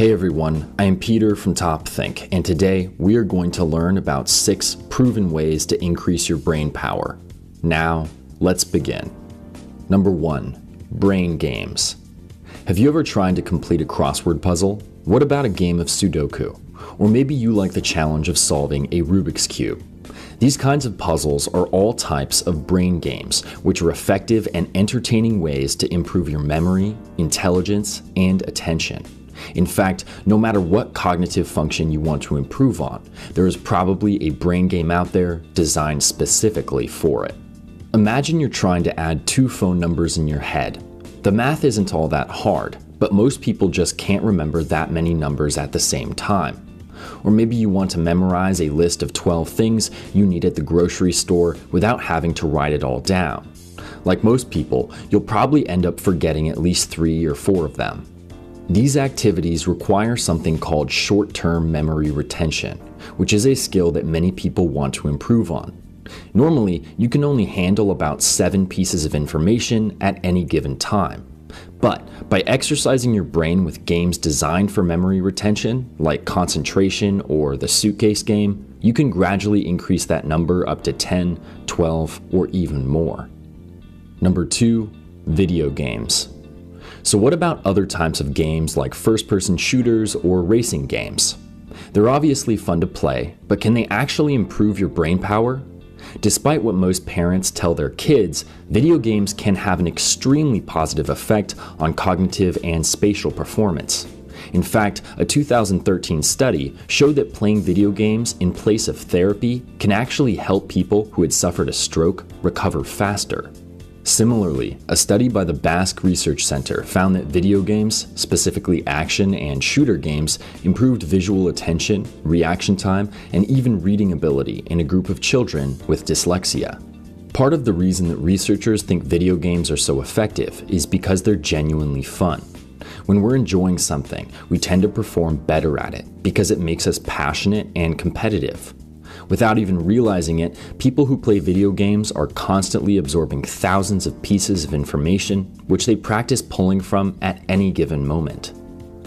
Hey everyone, I am Peter from TopThink, and today we are going to learn about 6 proven ways to increase your brain power. Now, let's begin. Number 1, brain games. Have you ever tried to complete a crossword puzzle? What about a game of Sudoku? Or maybe you like the challenge of solving a Rubik's Cube. These kinds of puzzles are all types of brain games, which are effective and entertaining ways to improve your memory, intelligence, and attention. In fact, no matter what cognitive function you want to improve on, there is probably a brain game out there designed specifically for it. Imagine you're trying to add 2 phone numbers in your head. The math isn't all that hard, but most people just can't remember that many numbers at the same time. Or maybe you want to memorize a list of 12 things you need at the grocery store without having to write it all down. Like most people, you'll probably end up forgetting at least 3 or 4 of them. These activities require something called short-term memory retention, which is a skill that many people want to improve on. Normally, you can only handle about 7 pieces of information at any given time. But by exercising your brain with games designed for memory retention, like concentration or the suitcase game, you can gradually increase that number up to 10, 12, or even more. Number 2, video games. So what about other types of games like first-person shooters or racing games? They're obviously fun to play, but can they actually improve your brain power? Despite what most parents tell their kids, video games can have an extremely positive effect on cognitive and spatial performance. In fact, a 2013 study showed that playing video games in place of therapy can actually help people who had suffered a stroke recover faster. Similarly, a study by the Basque Research Center found that video games, specifically action and shooter games, improved visual attention, reaction time, and even reading ability in a group of children with dyslexia. Part of the reason that researchers think video games are so effective is because they're genuinely fun. When we're enjoying something, we tend to perform better at it because it makes us passionate and competitive. Without even realizing it, people who play video games are constantly absorbing thousands of pieces of information, which they practice pulling from at any given moment.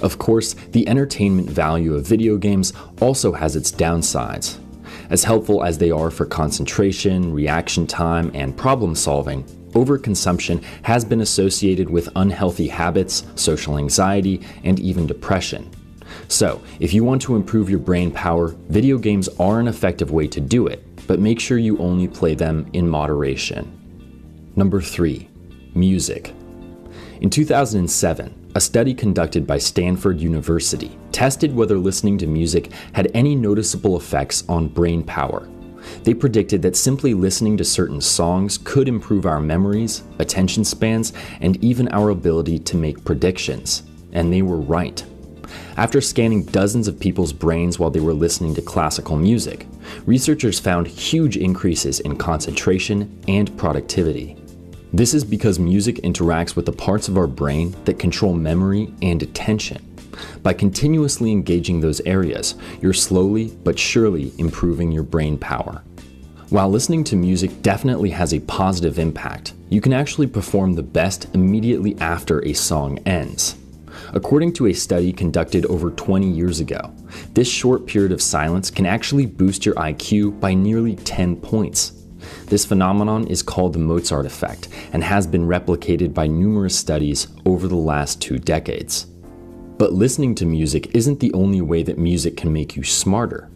Of course, the entertainment value of video games also has its downsides. As helpful as they are for concentration, reaction time, and problem solving, overconsumption has been associated with unhealthy habits, social anxiety, and even depression. So, if you want to improve your brain power, video games are an effective way to do it, but make sure you only play them in moderation. Number 3, music. In 2007, a study conducted by Stanford University tested whether listening to music had any noticeable effects on brain power. They predicted that simply listening to certain songs could improve our memories, attention spans, and even our ability to make predictions. And they were right. After scanning dozens of people's brains while they were listening to classical music, researchers found huge increases in concentration and productivity. This is because music interacts with the parts of our brain that control memory and attention. By continuously engaging those areas, you're slowly but surely improving your brain power. While listening to music definitely has a positive impact, you can actually perform the best immediately after a song ends. According to a study conducted over 20 years ago, this short period of silence can actually boost your IQ by nearly 10 points. This phenomenon is called the Mozart effect and has been replicated by numerous studies over the last 2 decades. But listening to music isn't the only way that music can make you smarter.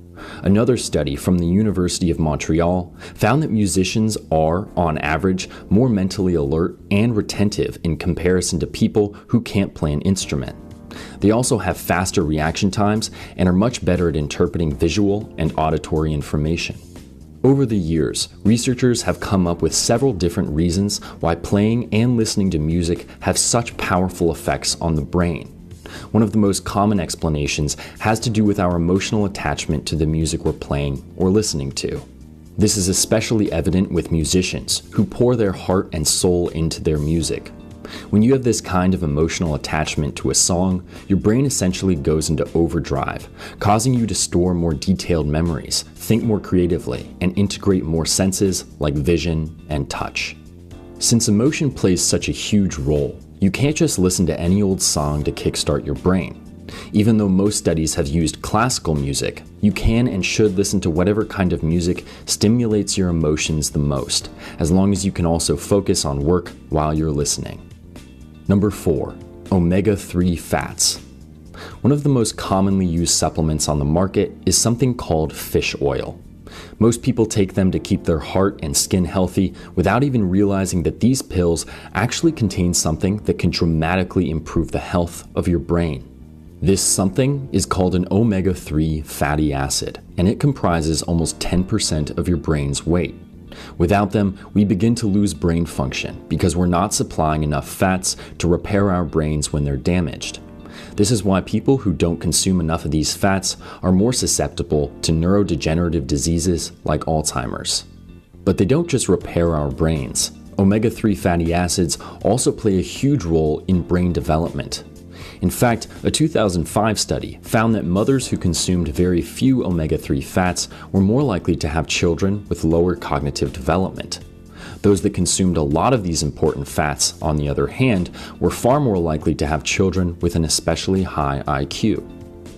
Another study from the University of Montreal found that musicians are, on average, more mentally alert and retentive in comparison to people who can't play an instrument. They also have faster reaction times and are much better at interpreting visual and auditory information. Over the years, researchers have come up with several different reasons why playing and listening to music have such powerful effects on the brain. One of the most common explanations has to do with our emotional attachment to the music we're playing or listening to. This is especially evident with musicians who pour their heart and soul into their music. When you have this kind of emotional attachment to a song, your brain essentially goes into overdrive, causing you to store more detailed memories, think more creatively, and integrate more senses like vision and touch. Since emotion plays such a huge role, you can't just listen to any old song to kickstart your brain. Even though most studies have used classical music, you can and should listen to whatever kind of music stimulates your emotions the most, as long as you can also focus on work while you're listening. Number 4, omega-3 fats. One of the most commonly used supplements on the market is something called fish oil. Most people take them to keep their heart and skin healthy without even realizing that these pills actually contain something that can dramatically improve the health of your brain. This something is called an omega-3 fatty acid, and it comprises almost 10% of your brain's weight. Without them, we begin to lose brain function because we're not supplying enough fats to repair our brains when they're damaged. This is why people who don't consume enough of these fats are more susceptible to neurodegenerative diseases like Alzheimer's. But they don't just repair our brains. Omega-3 fatty acids also play a huge role in brain development. In fact, a 2005 study found that mothers who consumed very few omega-3 fats were more likely to have children with lower cognitive development. Those that consumed a lot of these important fats, on the other hand, were far more likely to have children with an especially high IQ.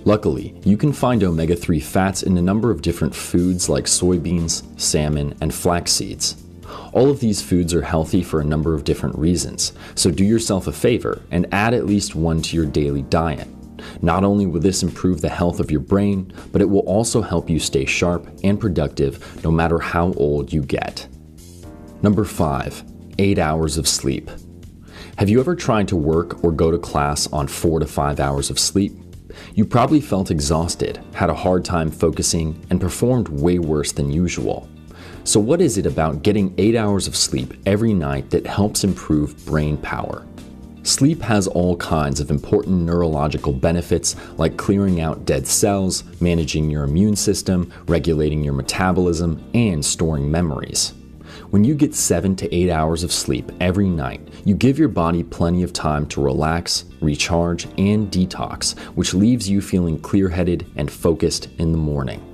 Luckily, you can find omega-3 fats in a number of different foods like soybeans, salmon, and flax seeds. All of these foods are healthy for a number of different reasons, so do yourself a favor and add at least one to your daily diet. Not only will this improve the health of your brain, but it will also help you stay sharp and productive no matter how old you get. Number 5, 8 hours of sleep. Have you ever tried to work or go to class on 4 to 5 hours of sleep? You probably felt exhausted, had a hard time focusing, and performed way worse than usual. So what is it about getting 8 hours of sleep every night that helps improve brain power? Sleep has all kinds of important neurological benefits like clearing out dead cells, managing your immune system, regulating your metabolism, and storing memories. When you get 7 to 8 hours of sleep every night, you give your body plenty of time to relax, recharge, and detox, which leaves you feeling clear-headed and focused in the morning.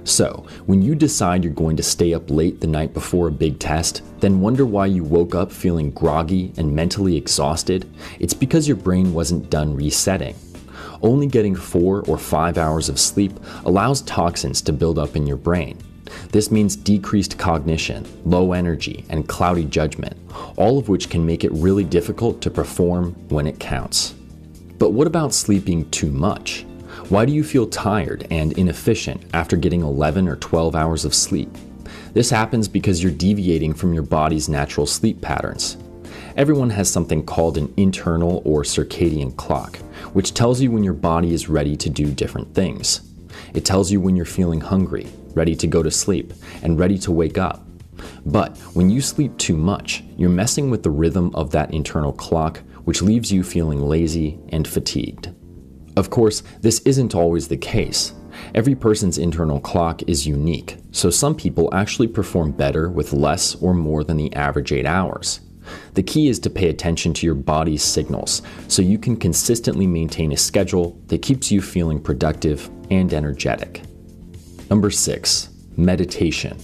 So, when you decide you're going to stay up late the night before a big test, then wonder why you woke up feeling groggy and mentally exhausted, it's because your brain wasn't done resetting. Only getting 4 or 5 hours of sleep allows toxins to build up in your brain. This means decreased cognition, low energy, and cloudy judgment, all of which can make it really difficult to perform when it counts. But what about sleeping too much? Why do you feel tired and inefficient after getting 11 or 12 hours of sleep? This happens because you're deviating from your body's natural sleep patterns. Everyone has something called an internal or circadian clock, which tells you when your body is ready to do different things. It tells you when you're feeling hungry, ready to go to sleep, and ready to wake up. But when you sleep too much, you're messing with the rhythm of that internal clock, which leaves you feeling lazy and fatigued. Of course, this isn't always the case. Every person's internal clock is unique, so some people actually perform better with less or more than the average 8 hours. The key is to pay attention to your body's signals so you can consistently maintain a schedule that keeps you feeling productive and energetic. Number 6, meditation.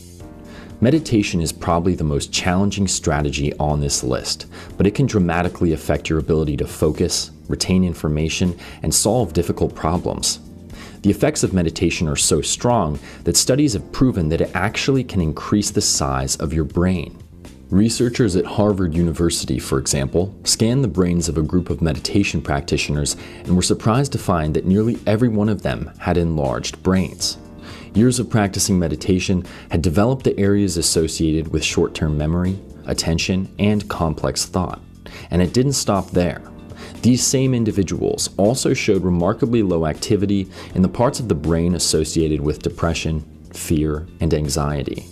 Meditation is probably the most challenging strategy on this list, but it can dramatically affect your ability to focus, retain information, and solve difficult problems. The effects of meditation are so strong that studies have proven that it actually can increase the size of your brain. Researchers at Harvard University, for example, scanned the brains of a group of meditation practitioners and were surprised to find that nearly every one of them had enlarged brains. Years of practicing meditation had developed the areas associated with short-term memory, attention, and complex thought. And it didn't stop there. These same individuals also showed remarkably low activity in the parts of the brain associated with depression, fear, and anxiety.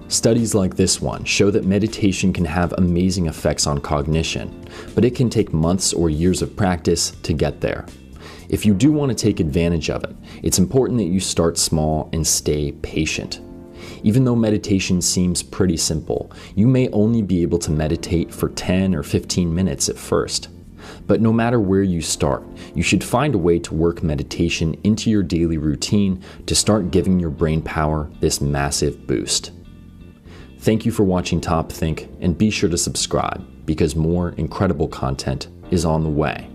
Studies like this one show that meditation can have amazing effects on cognition, but it can take months or years of practice to get there. If you do want to take advantage of it, it's important that you start small and stay patient. Even though meditation seems pretty simple, you may only be able to meditate for 10 or 15 minutes at first. But no matter where you start, you should find a way to work meditation into your daily routine to start giving your brain power this massive boost. Thank you for watching Top Think, and be sure to subscribe because more incredible content is on the way.